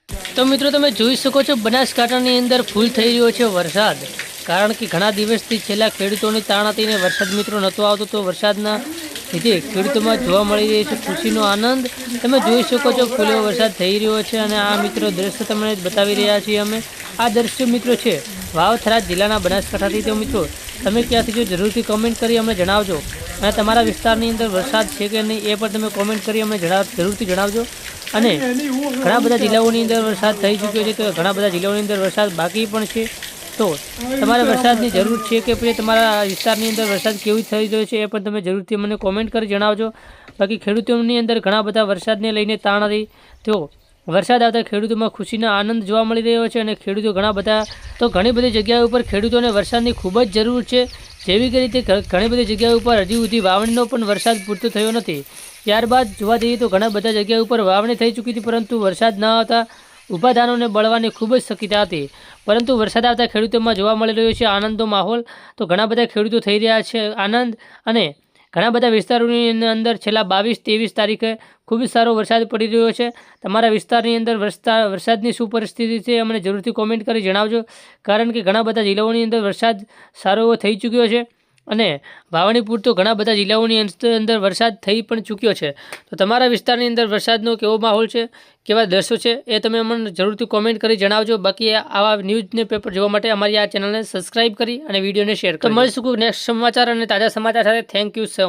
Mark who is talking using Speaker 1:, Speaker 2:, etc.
Speaker 1: તો મિત્રો તમે જોઈ શકો છો બનાસકાંઠાની અંદર ફૂલ થઈ રહ્યો છે વરસાદ, કારણ કે ઘણા દિવસથી છેલ્લા ખેડૂતોની તાણ હતી ને વરસાદ મિત્રો નહોતો આવતો, તો વરસાદના લીધે ખેડૂતોમાં જોવા મળી રહ્યો છે ખુશીનો આનંદ. તમે જોઈ શકો છો ફૂલો વરસાદ થઈ રહ્યો છે અને આ મિત્રો દ્રશ્ય તમને બતાવી રહ્યા છીએ અમે. આ દ્રશ્ય મિત્રો છે વાવ-થરાદ જિલ્લાના બનાસકાંઠાથી. તો મિત્રો તમે ક્યાંથી જો જરૂરથી કોમેન્ટ કરી અમને જણાવજો, અને તમારા વિસ્તારની અંદર વરસાદ છે કે નહીં એ પણ તમે કોમેન્ટ કરી અમને જરૂરથી જણાવજો. અને ઘણા બધા જિલ્લાઓની અંદર વરસાદ થઈ ચૂક્યો છે, તો ઘણા બધા જિલ્લાઓની અંદર વરસાદ બાકી પણ છે. તો તમારે વરસાદની જરૂર છે કે પછી તમારા વિસ્તારની અંદર વરસાદ કેવી થઈ રહ્યો છે એ પણ તમે જરૂરથી મને કોમેન્ટ કરી જણાવજો. બાકી ખેડૂતોની અંદર ઘણા બધા વરસાદને લઈને તાણ હતી, તો વરસાદ આવતા ખેડૂતોમાં ખુશીનો આનંદ જોવા મળી રહ્યો છે. અને ખેડૂતો ઘણી બધી જગ્યાઓ ઉપર ખેડૂતોને વરસાદની ખૂબ જ જરૂર છે. જેવી કે રીતે ઘણી બધી જગ્યાઓ ઉપર હજી સુધી વાવણીનો પણ વરસાદ પૂરતો થયો નથી. ત્યારબાદ જોવા જઈએ તો ઘણા બધા જગ્યા ઉપર વાવણી થઈ ચૂકી હતી, પરંતુ વરસાદ ન આવતા ઊભા ધાનોને બળવાની ખૂબ જ શક્યતા હતી. પરંતુ વરસાદ આવતા ખેડૂતોમાં જોવા મળી રહ્યો છે આનંદનો માહોલ. તો ઘણા બધા ખેડૂતો થઈ રહ્યા છે આનંદ, અને ઘણા બધા વિસ્તારોની અંદર છેલ્લા 22-23 તારીખે ખૂબ જ સારો વરસાદ પડી રહ્યો છે. તમારા વિસ્તારની અંદર વરસાદની શું પરિસ્થિતિ છે અમને જરૂરથી કોમેન્ટ કરી જણાવજો, કારણ કે ઘણા બધા જિલ્લાઓની અંદર વરસાદ સારો એવો થઈ ચૂક્યો છે, અને વાવણી પૂરતો ઘણા બધા જિલ્લાઓની અંદર વરસાદ થઈ પણ ચૂક્યો છે. તો તમારા વિસ્તારની અંદર વરસાદનો કેવો માહોલ છે, કેવા દ્રશ્યો છે એ તમે અમને જરૂરથી કોમેન્ટ કરી જણાવજો. બાકી આવા ન્યૂઝને પેપર જોવા માટે અમારી આ ચેનલને સબસ્ક્રાઈબ કરી અને વિડીયોને શેર કરો. તો મળીશું નેક્સ્ટ સમાચાર અને તાજા સમાચાર સાથે. Thank you so